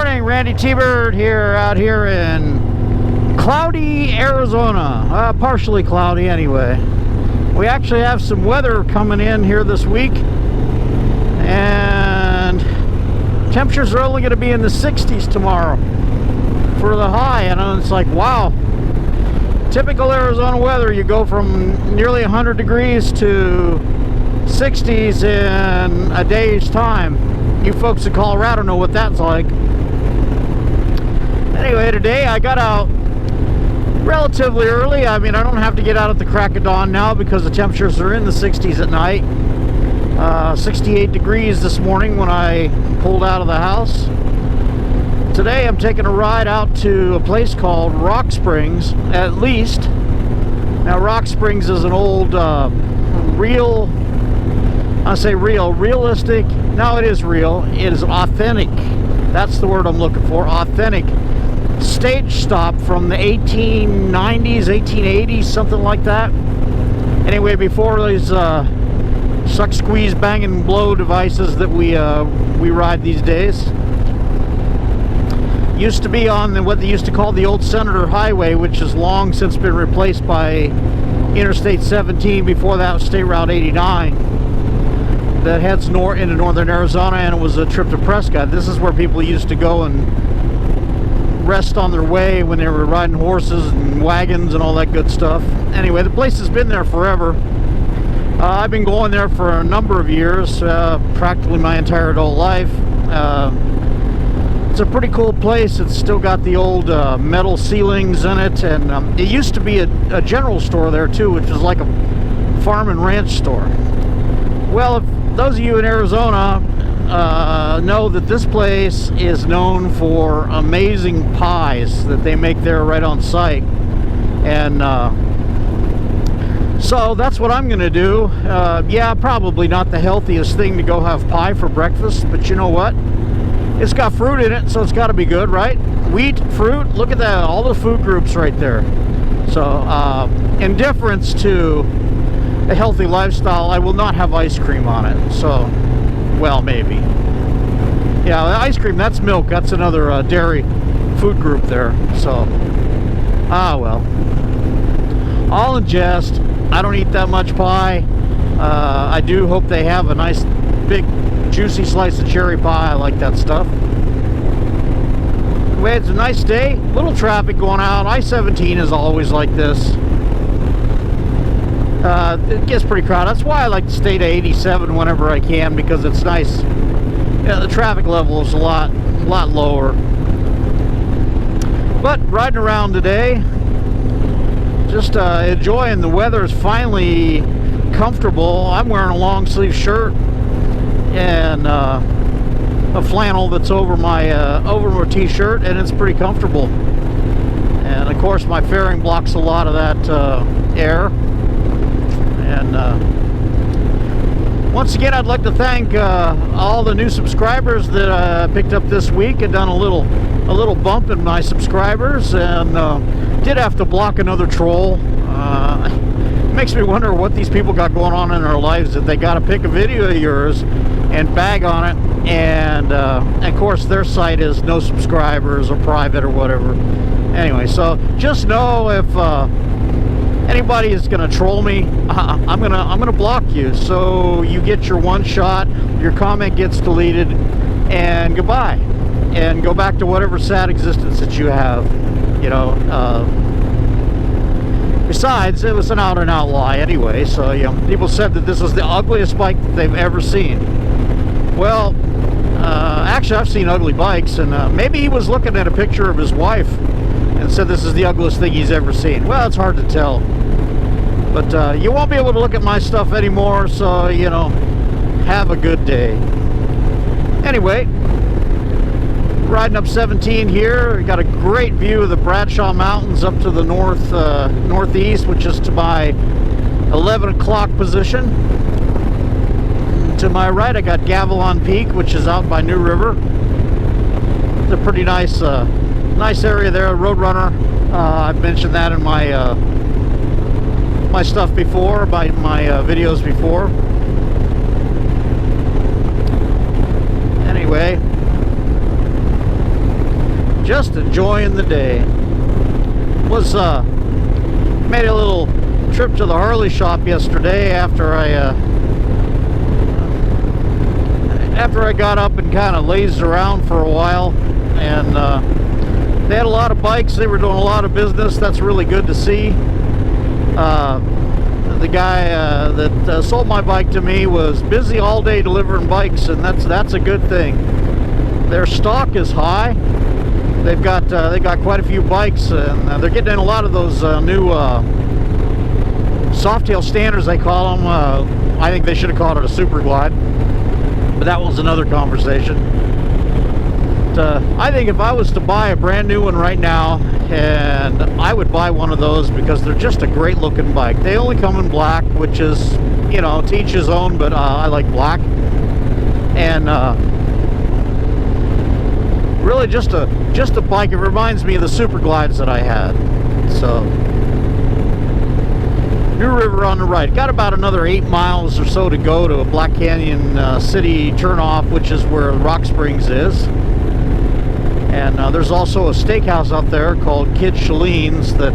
morning, Randytbird here, out here in cloudy Arizona. Partially cloudy anyway. We actually have some weather coming in here this week, and temperatures are only going to be in the 60s tomorrow for the high. And it's like, wow, typical Arizona weather. You go from nearly 100 degrees to 60s in a day's time. You folks in Colorado know what that's like. Anyway, today I got out relatively early. I mean, I don't have to get out at the crack of dawn now because the temperatures are in the 60s at night. 68 degrees this morning when I pulled out of the house. Today I'm taking a ride out to a place called Rock Springs, at least. Now, Rock Springs is an old, realistic. No, it is real. It is authentic. That's the word I'm looking for. Authentic stage stop from the 1890s, 1880s, something like that. Anyway, before these suck, squeeze, bang, and blow devices that we ride these days. Used to be on what they used to call the old Senator Highway, which has long since been replaced by Interstate 17. Before that was State Route 89. That heads into northern Arizona, and it was a trip to Prescott. This is where people used to go and rest on their way when they were riding horses and wagons and all that good stuff. Anyway, the place has been there forever. I've been going there for a number of years, practically my entire adult life. It's a pretty cool place. It's still got the old metal ceilings in it, and it used to be a general store there too, which is like a farm and ranch store. Well, if those of you in Arizona know that this place is known for amazing pies that they make there right on site. And so that's what I'm going to do. Yeah, probably not the healthiest thing to go have pie for breakfast, but you know what? It's got fruit in it, so it's got to be good, right? Wheat, fruit, look at that, all the food groups right there. So, in deference to a healthy lifestyle, I will not have ice cream on it. So, well, maybe. Yeah, ice cream, that's milk. That's another dairy food group there. So, well. All in jest. I don't eat that much pie. I do hope they have a nice, big, juicy slice of cherry pie. I like that stuff. Anyway, it's a nice day. Little traffic going out. I-17 is always like this. It gets pretty crowded. That's why I like to stay to 87 whenever I can, because it's nice. Yeah, the traffic level is a lot lower. But riding around today, just enjoying the weather. Is finally comfortable. I'm wearing a long sleeve shirt and a flannel that's over my t-shirt, and it's pretty comfortable. And of course, my fairing blocks a lot of that air. And once again, I'd like to thank all the new subscribers that I picked up this week, and done a little bump in my subscribers, and did have to block another troll. It makes me wonder what these people got going on in their lives, that they got to pick a video of yours and bag on it, and of course their site is no subscribers or private or whatever. Anyway, so just know if anybody is gonna troll me, I'm gonna block you, so you get your one shot, your comment gets deleted, and goodbye, and go back to whatever sad existence that you have. You know, besides, it was an out and out lie anyway. So, you know, people said that this was the ugliest bike that they've ever seen. Well, actually, I've seen ugly bikes, and maybe he was looking at a picture of his wife and said this is the ugliest thing he's ever seen. Well, it's hard to tell. But you won't be able to look at my stuff anymore, so, you know, have a good day. Anyway, riding up 17 here. We got a great view of the Bradshaw Mountains up to the northeast, which is to my 11 o'clock position. To my right, I got Gavilon Peak, which is out by New River. It's a pretty nice area there. Roadrunner. I've mentioned that in my my stuff before, my videos before. Anyway, just enjoying the day. Made a little trip to the Harley shop yesterday after I got up and kind of lazed around for a while, and they had a lot of bikes. They were doing a lot of business. That's really good to see. The guy that sold my bike to me was busy all day delivering bikes, and that's a good thing. Their stock is high. They got quite a few bikes, and they're getting in a lot of those new Softail standards, they call them. I think they should have called it a Super Glide, but that was another conversation. But, I think if I was to buy a brand new one right now, and I would buy one of those because they're just a great looking bike. They only come in black, which is, you know, to each his own, but I like black. And really just a bike. It reminds me of the Super Glides that I had. So New River on the right. Got about another 8 miles or so to go to a Black Canyon City turnoff, which is where Rock Springs is. And there's also a steakhouse out there called Kid Shalene's that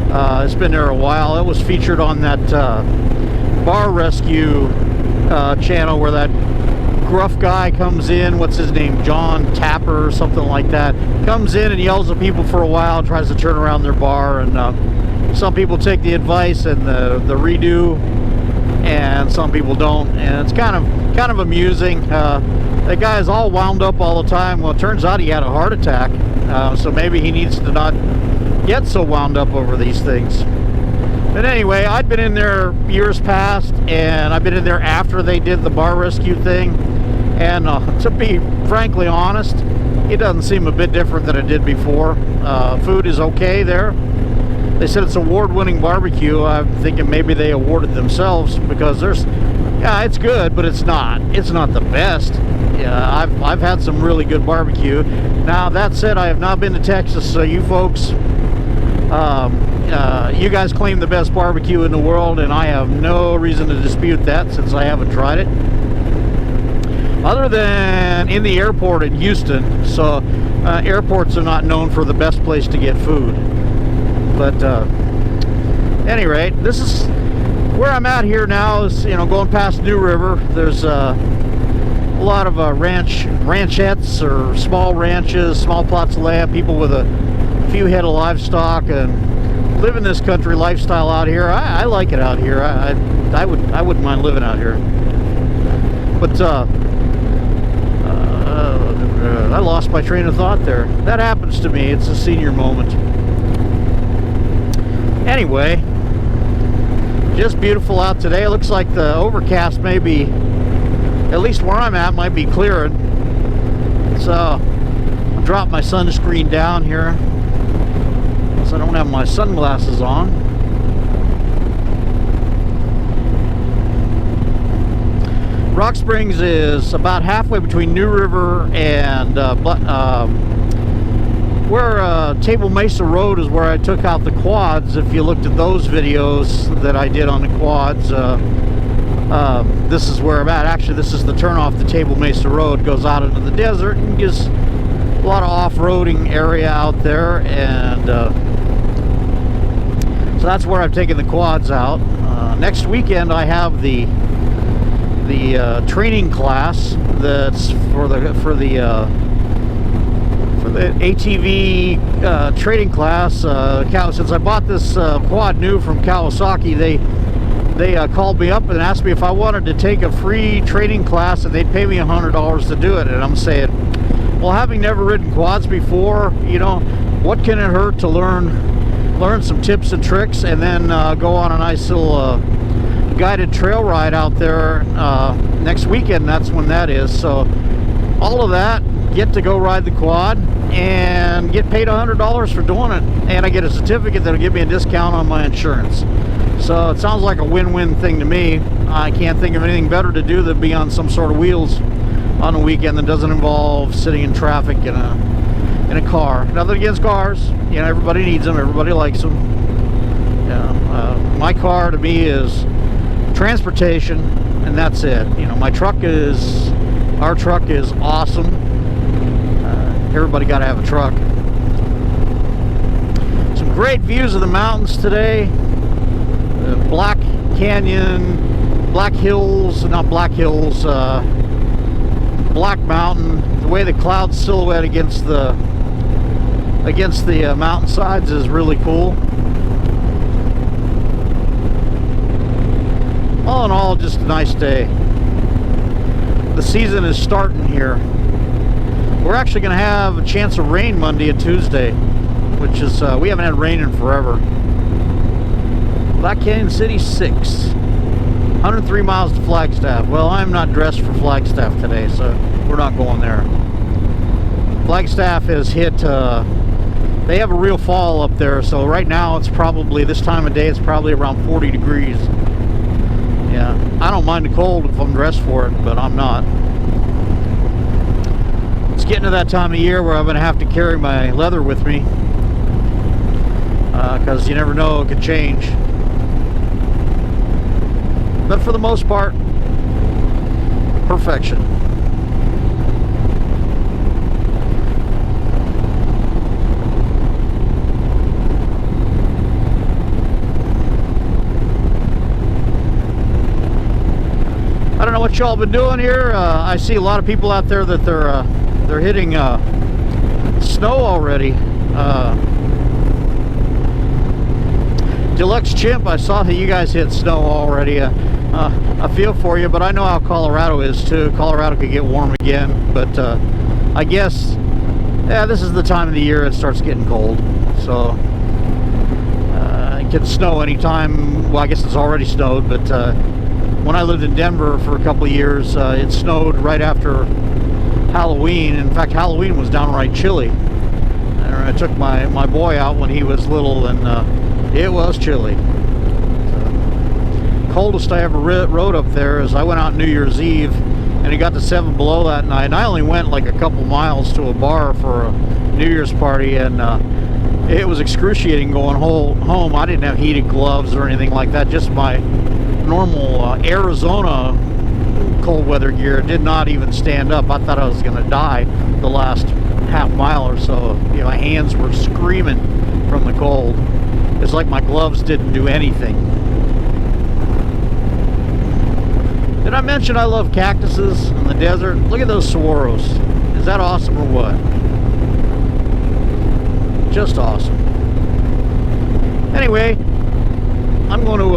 has been there a while. It was featured on that Bar Rescue channel where that gruff guy comes in. What's his name? John Tapper or something like that. Comes in and yells at people for a while, tries to turn around their bar, and some people take the advice and the redo, and some people don't. And it's kind of amusing. That guy is all wound up all the time. Well, it turns out he had a heart attack, so maybe he needs to not get so wound up over these things. But anyway, I'd been in there years past, and I've been in there after they did the Bar Rescue thing. And to be frankly honest, it doesn't seem a bit different than it did before. Food is okay there. They said it's award-winning barbecue. I'm thinking maybe they awarded themselves, because yeah, it's good, but it's not the best. Yeah, I've had some really good barbecue. Now, that said, I have not been to Texas, so you folks, you guys claim the best barbecue in the world, and I have no reason to dispute that since I haven't tried it. Other than in the airport in Houston, so airports are not known for the best place to get food. But any rate, this is where I'm at here now. Is, you know, going past New River. There's a lot of ranchettes or small ranches, small plots of land, people with a few head of livestock, and living this country lifestyle out here. I like it out here. I wouldn't mind living out here. But I lost my train of thought there. That happens to me. It's a senior moment. Anyway, just beautiful out today. It looks like the overcast may be, at least where I'm at, might be clearing. So I'll drop my sunscreen down here, because I don't have my sunglasses on. Rock Springs is about halfway between New River and where Table Mesa Road is, where I took out the quads. If you looked at those videos that I did on the quads, this is where I'm at. Actually, this is the turnoff to Table Mesa Road. It goes out into the desert and gives a lot of off-roading area out there, and so that's where I've taken the quads out. Next weekend I have the training class that's for the ATV training class. Since I bought this quad new from Kawasaki, they called me up and asked me if I wanted to take a free training class, and they'd pay me $100 to do it. And I'm saying, well, having never ridden quads before, you know, what can it hurt to learn some tips and tricks, and then go on a nice little guided trail ride out there next weekend. That's when that is. So all of that, get to go ride the quad and get paid $100 for doing it, and I get a certificate that'll give me a discount on my insurance. So it sounds like a win-win thing to me. I can't think of anything better to do than be on some sort of wheels on a weekend that doesn't involve sitting in traffic in a car. Nothing against cars, you know, everybody needs them, everybody likes them. Yeah, my car to me is transportation, and that's it. You know, our truck is awesome. everybody got to have a truck. Some great views of the mountains today. The Black Canyon, Black Hills, not Black Hills, Black Mountain. The way the clouds silhouette against the mountainsides is really cool. All in all, just a nice day. The season is starting here. We're actually going to have a chance of rain Monday and Tuesday, which is, we haven't had rain in forever. Black Canyon City 6. 103 miles to Flagstaff. Well, I'm not dressed for Flagstaff today, so we're not going there. Flagstaff has hit, they have a real fall up there, so right now it's probably, this time of day, it's probably around 40 degrees. Yeah, I don't mind the cold if I'm dressed for it, but I'm not. It's getting to that time of year where I'm going to have to carry my leather with me, because you never know, it could change. But for the most part, perfection. I don't know what y'all been doing here. I see a lot of people out there that they're hitting snow already. Deluxe Chimp, I saw that you guys hit snow already. I feel for you, but I know how Colorado is too. Colorado could get warm again, but I guess, yeah, this is the time of the year it starts getting cold. So it can snow anytime. Well, I guess it's already snowed, but when I lived in Denver for a couple of years, it snowed right after Halloween. In fact, Halloween was downright chilly. And I took my boy out when he was little, and it was chilly. So, coldest I ever rode up there is I went out New Year's Eve, and it got to 7 below that night. And I only went like a couple miles to a bar for a New Year's party, and it was excruciating going home. I didn't have heated gloves or anything like that, just my normal Arizona cold weather gear. Did not even stand up. I thought I was going to die the last half mile or so. You know, my hands were screaming from the cold. It's like my gloves didn't do anything. Did I mention I love cactuses in the desert? Look at those saguaros. Is that awesome or what? Just awesome. Anyway, I'm going to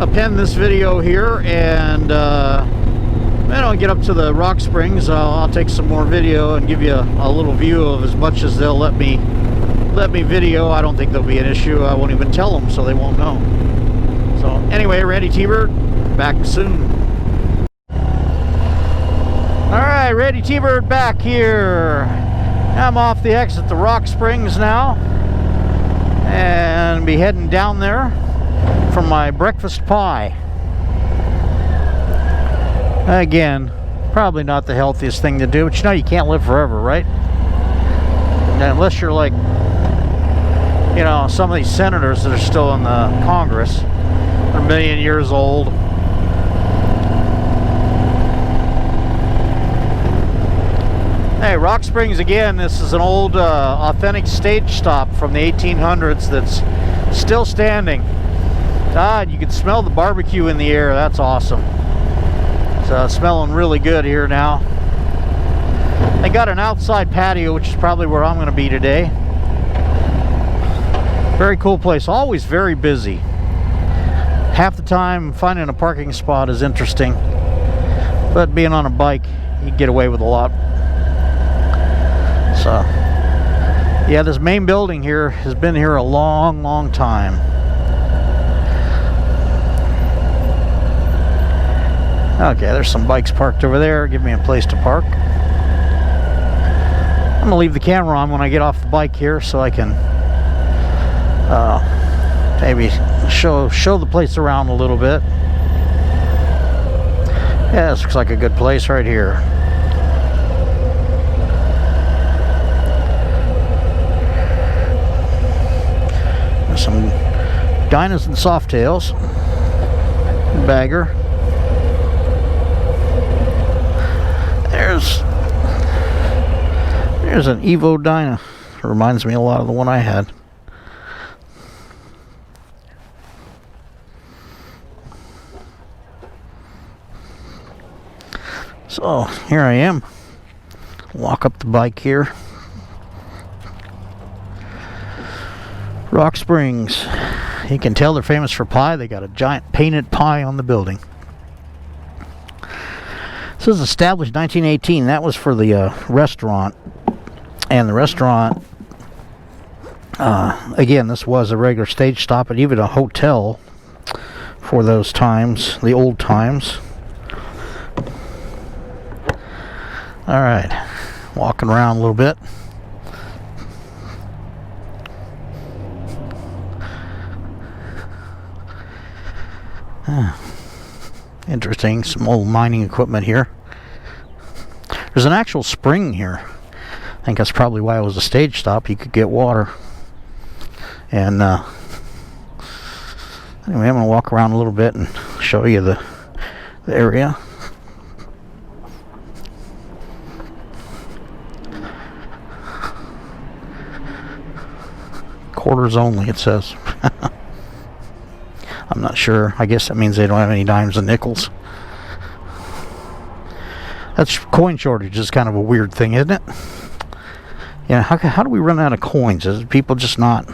append this video here, and then I'll get up to the rock springs. I'll take some more video and give you a little view of as much as they'll let me video. I don't think there'll be an issue. I won't even tell them, so they won't know. So anyway, Randytbird, back soon. Alright, Randytbird back here. I'm off the exit at the rock springs now, and be heading down there for my breakfast pie. Again, probably not the healthiest thing to do, but you know you can't live forever, right? And unless you're like, you know, some of these senators that are still in the Congress. They're a million years old. Hey, Rock Springs again. This is an old authentic stage stop from the 1800s that's still standing. God, you can smell the barbecue in the air. That's awesome. It's smelling really good here now. They got an outside patio, which is probably where I'm going to be today. Very cool place. Always very busy. Half the time finding a parking spot is interesting, but being on a bike, you get away with a lot. So yeah, this main building here has been here a long time. Okay, there's some bikes parked over there. Give me a place to park. I'm gonna leave the camera on when I get off the bike here, so I can maybe show the place around a little bit. Yeah, this looks like a good place right here. There's some Dinas and Softails. Bagger. There's an Evo Dyna. Reminds me a lot of the one I had. So here I am. Walk up the bike here. Rock Springs. You can tell they're famous for pie. They got a giant painted pie on the building. This was established in 1918. That was for the restaurant. And the restaurant, again, this was a regular stage stop and even a hotel for those times, the old times. Alright, walking around a little bit. Interesting, some old mining equipment here. There's an actual spring here. I think that's probably why it was a stage stop. You could get water. And anyway, I'm going to walk around a little bit and show you the area. Quarters only, it says. I'm not sure. I guess that means they don't have any dimes and nickels. That's coin shortage is kind of a weird thing, isn't it? Yeah, how do we run out of coins? Is people just not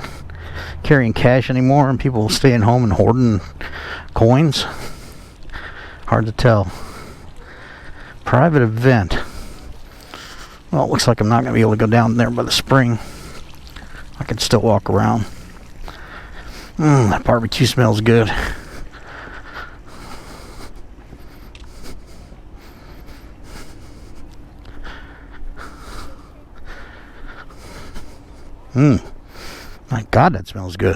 carrying cash anymore and people staying home and hoarding coins? Hard to tell. Private event. Well, it looks like I'm not going to be able to go down there by the spring. I can still walk around. That barbecue smells good. My God, that smells good.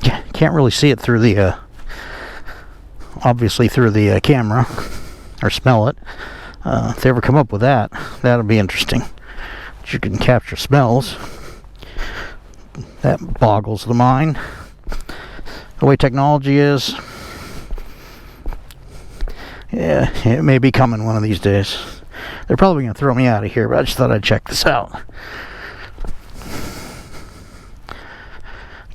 Yeah, can't really see it through the, obviously through the camera, or smell it. If they ever come up with that, that'll be interesting. But you can capture smells. That boggles the mind. The way technology is, yeah, it may be coming one of these days. They're probably going to throw me out of here, but I just thought I'd check this out.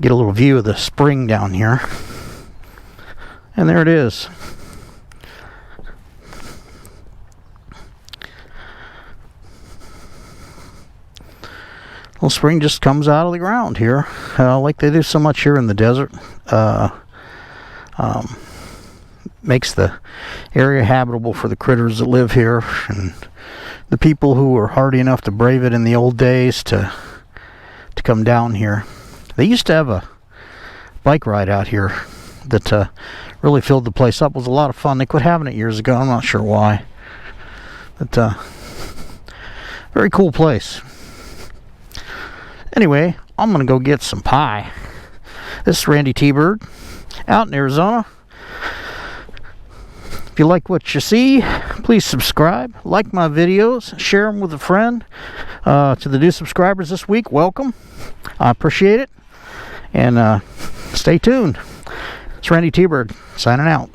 Get a little view of the spring down here. And there it is. Well, spring just comes out of the ground here, like they do so much here in the desert. Makes the area habitable for the critters that live here, and the people who were hardy enough to brave it in the old days to come down here. They used to have a bike ride out here that really filled the place up. It was a lot of fun. They quit having it years ago. I'm not sure why, but very cool place. Anyway, I'm going to go get some pie. This is Randytbird out in Arizona. If you like what you see, please subscribe. Like my videos. Share them with a friend. To the new subscribers this week, welcome. I appreciate it. And stay tuned. It's Randytbird signing out.